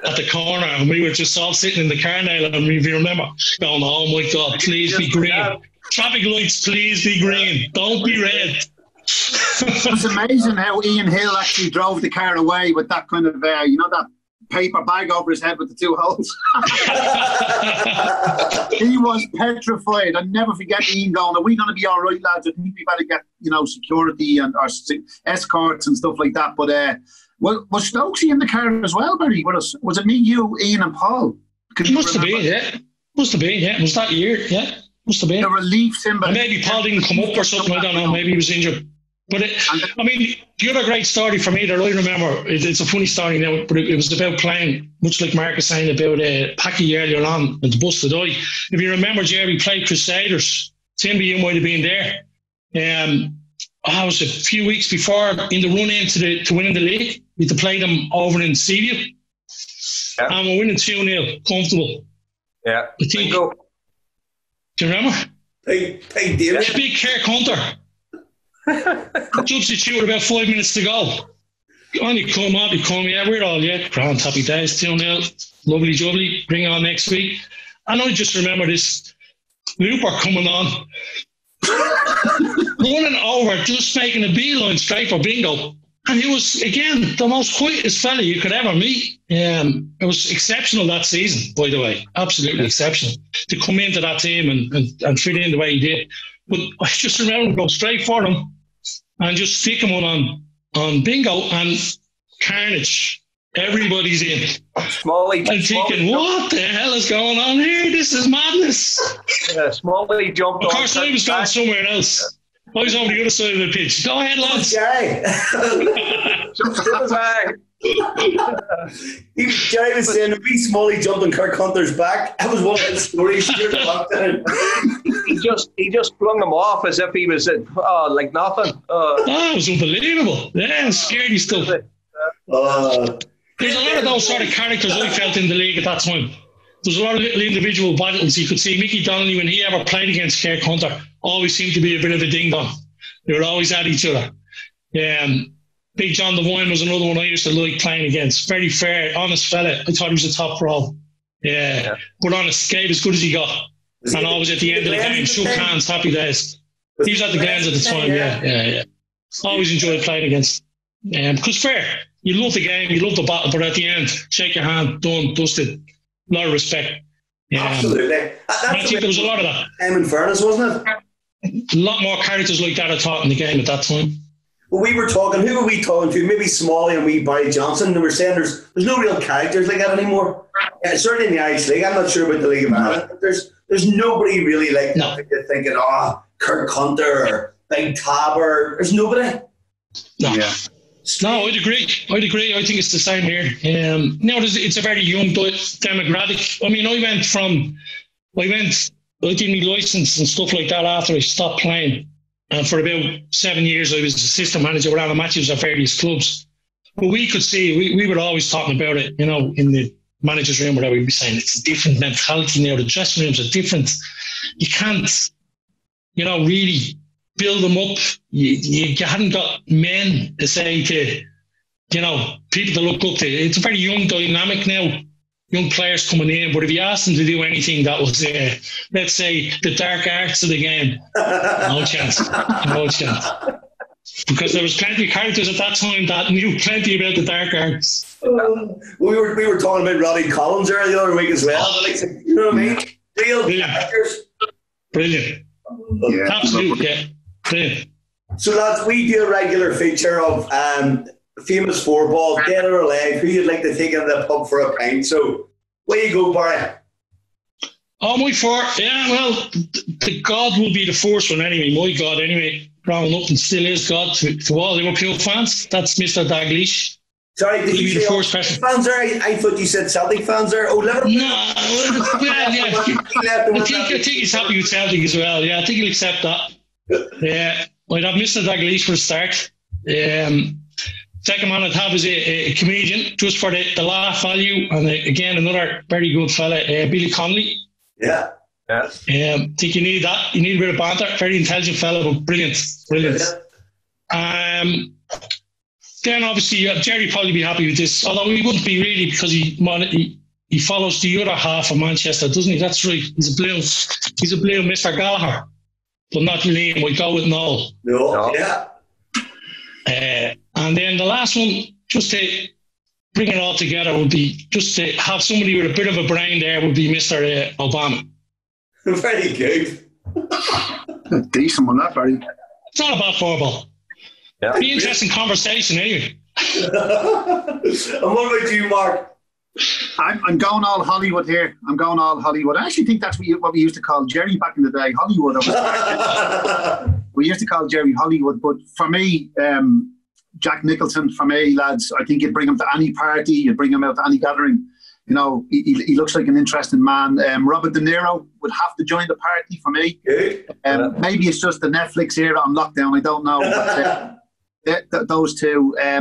at the corner and we were just all sitting in the car now, and if you remember, going, oh my God, please be green. Traffic lights, please be green. Don't be red. It's amazing how Ian Hill actually drove the car away with that kind of, that paper bag over his head with the two holes. He was petrified. I'll never forget Ian going, are we going to be all right, lads? I think we better get, security and our escorts and stuff like that. But was Stokesy in the car as well, Barry? Was it me, you, Ian and Paul? It must have been, yeah. It was that year, yeah. Must have been. The relief symbol. And maybe Paul didn't come up or something, I don't know. Maybe he was injured. But I mean, the other great story for me that I remember, it's a funny story now, but it was about playing, much like Mark was saying about Packy earlier on and the busted eye. If you remember, Jerry played Crusaders. Timby, you might have been there. I was a few weeks before in the run in to winning the league. We had to play them over in Seaview. Yeah. And we're winning 2-0, comfortable. Yeah. I think, do you remember? Big deal. Yeah, big Kirk Hunter. Substitute about 5 minutes to go. On you come, yeah, we're all, grand, happy days, 2-0, lovely jubbly, bring on next week. And I just remember this looper coming on, running over, just making a beeline straight for bingo. And he was, again, the most quietest fella you could ever meet. It was exceptional that season, by the way, absolutely exceptional, to come into that team and fit in the way he did. But I just remember going straight for him and just stick him on bingo and carnage. Everybody's in. Smalley, I'm thinking, what the hell is going on here? This is madness. Smalley jumped. Of course, I was going somewhere else. I was on the other side of the pitch. Go ahead, lads. Jerry was saying, if Smalley jumped on Kirk Hunter's back, that was one of the stories. he just flung him off as if he was like nothing. It was unbelievable. Yeah, scary stuff. There's a lot of those sort of characters I felt in the league at that time. There's a lot of little individual battles. You could see Mickey Donnelly, when he ever played against Kirk Hunter, always seemed to be a bit of a ding-dong. They were always at each other. Big John Devine was another one I used to like playing against. Very fair, honest fella. I thought he was a top pro. Yeah. But honest, gave as good as he got. And always at the end of the game, shook hands, happy days. He was at the Glens at the time, yeah. Always enjoyed playing against. Because fair, you love the game, you love the battle, but at the end, shake your hand, done, dusted. A lot of respect. Absolutely. I think there was a lot of that. In fairness, wasn't it? A lot more characters like that I thought in the game at that time. Well, we were talking, who were we talking to? Maybe Smalley and we Barry Johnson. And we were saying there's no real characters like that anymore. Yeah, certainly in the Irish League. I'm not sure about the League of Ireland, but there's nobody really like that you're thinking, Kirk Hunter or Big Tabber. There's nobody. No. Yeah. No, I'd agree. I think it's the same here. It's a very young demographic. I mean, I did my license and stuff like that after I stopped playing. And for about 7 years, I was assistant manager around the matches at various clubs. But we could see, we were always talking about it, in the manager's room, where we'd be saying it's a different mentality now. The dressing rooms are different. You can't, really build them up. You hadn't got men to say to, people to look up to. It's a very young dynamic now. Young players coming in, but if you asked them to do anything that was, let's say, the dark arts of the game, no chance. Because there was plenty of characters at that time that knew plenty about the dark arts. We were talking about Robbie Collins there the other week as well. You know what I mean? Real characters. Brilliant. Yeah, absolutely. Yeah. Brilliant. So lads, we do a regular feature of famous four balls, dead or alive, who you'd like to take in the pub for a pint. So, where you go, Barry? Oh, my four. Yeah, well, the God will be the first one anyway. My God, anyway, growing up and still is God to all Liverpool fans. That's Mr. Dalglish. Sorry, did you say the first person? Fans there? I thought you said Celtic fans there. Oh, Liverpool. No, I think he's happy with Celtic as well. Yeah, I think he'll accept that. Yeah, I'd have Mr. Dalglish for a start. Second man I'd have is a comedian, just for the laugh value, and again another very good fella, Billy Connolly. Yeah. Think you need that. You need a bit of banter. Very intelligent fella, but brilliant. Then obviously Jerry probably be happy with this, although he wouldn't be really, because he follows the other half of Manchester, doesn't he? That's right. He's a blue Mr. Gallagher, but not Liam. We go with Noel. No. Yeah. And then the last one, just to bring it all together, would be just to have somebody with a bit of a brain there, would be Mr. Obama. Very good. Decent one, that, Barry. It's not about football. Yeah. Be interesting conversation anyway. And what about you, Mark? I'm going all Hollywood here. I actually think that's what we used to call Jerry back in the day, Hollywood. we used to call Jerry Hollywood, but for me, Jack Nicholson, for me, lads, I think you'd bring him to any party, you'd bring him out to any gathering. You know, he looks like an interesting man. Robert De Niro would have to join the party for me. Maybe it's just the Netflix era on lockdown, I don't know. But, those two. I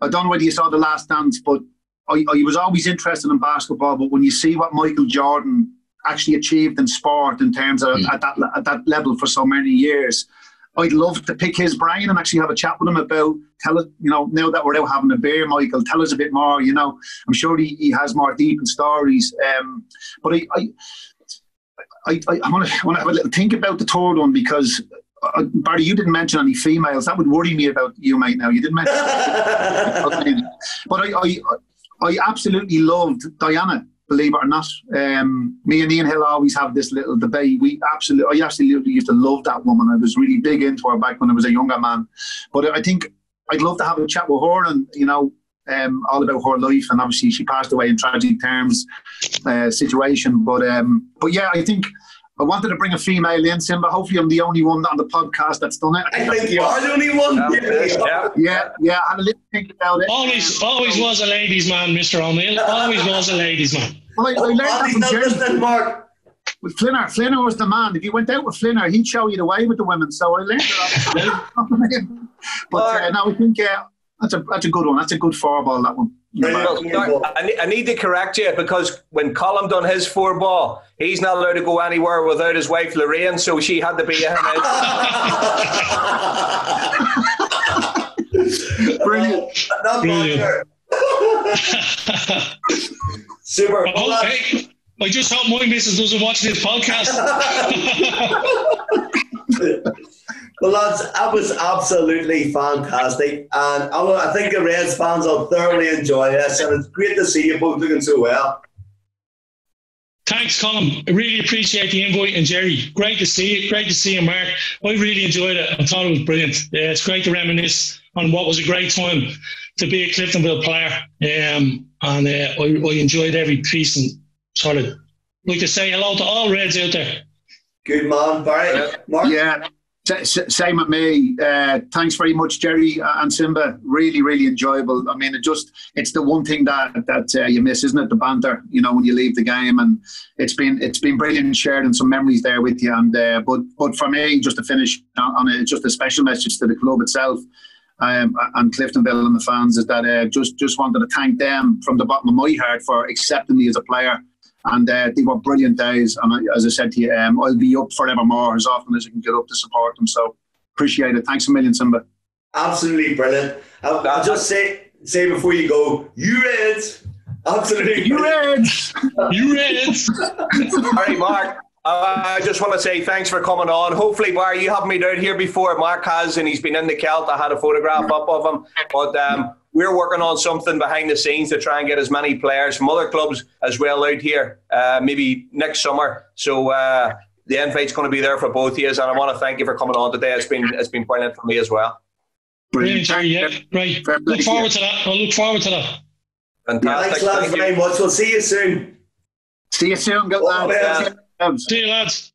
don't know whether you saw The Last Dance, but I was always interested in basketball, but when you see what Michael Jordan actually achieved in sport in terms of at that level for so many years, I'd love to pick his brain and actually have a chat with him about, tell us, you know, now that we're out having a beer, Michael, tell us a bit more, you know. I'm sure he has more deep in stories. But I want to have a little think about the third one, because Barry, you didn't mention any females. That would worry me about you, mate. Now you didn't mention but I absolutely loved Diana, believe it or not. Me and Ian Hill always have this little debate. I absolutely used to love that woman. I was really big into her back when I was a younger man. But I think I'd love to have a chat with her, and you know, all about her life. And obviously, she passed away in tragic terms, situation. But yeah, I think I wanted to bring a female in, Simba. Hopefully, I'm the only one on the podcast that's done it. I think you are the only one. Yeah. I had a little think about it. Always was a ladies' man, Mr. O'Neill. Always was a ladies' man. Well, I learned that from Jerry. Mark. With Flinner. Flinner was the man. If you went out with Flinner, he'd show you the way with the women. So I learned that. But no, I think that's a good one. That's a good four ball, that one. I need to correct you, because when Colin done his four ball, he's not allowed to go anywhere without his wife Lorraine, so she had to be him out. Brilliant. Brilliant. Super. Okay. I just hope my missus doesn't watch this podcast. Well, lads, that was absolutely fantastic, and I think the Reds fans will thoroughly enjoy this, and it's great to see you both doing so well. Thanks, Colin. I really appreciate the invite, and Jerry, great to see you. Great to see you, Mark. I really enjoyed it. I thought it was brilliant. It's great to reminisce on what was a great time to be a Cliftonville player, and I enjoyed every piece, and sort of like to say hello to all Reds out there. Good man, Barry. Mark? Yeah. Same with me. Thanks very much, Jerry and Simba. Really, really enjoyable. I mean, it's the one thing that you miss, isn't it? The banter, you know, when you leave the game, and it's been brilliant sharing some memories there with you. And but for me, just to finish on just a special message to the club itself, and Cliftonville and the fans, is that just wanted to thank them from the bottom of my heart for accepting me as a player. And they were brilliant days. And as I said to you, I'll be up forevermore as often as I can get up to support them. So appreciate it. Thanks a million, Simba. Absolutely brilliant. I'll just say before you go, you Reds. Absolutely. You Reds. You Reds. All right, Mark. I just want to say thanks for coming on. Hopefully, Barry, you haven't been out here before. Mark has, and he's been in the Celt. I had a photograph up of him. But we're working on something behind the scenes to try and get as many players from other clubs as well out here, maybe next summer. So the invite's going to be there for both of you, and I want to thank you for coming on today. It's been brilliant for me as well. Brilliant, Jerry. Yeah, right. Look forward to that. I'll look forward to that. Thanks, Fantastic. lads, very much. We'll see you soon. See you soon. Good luck. See you, lads.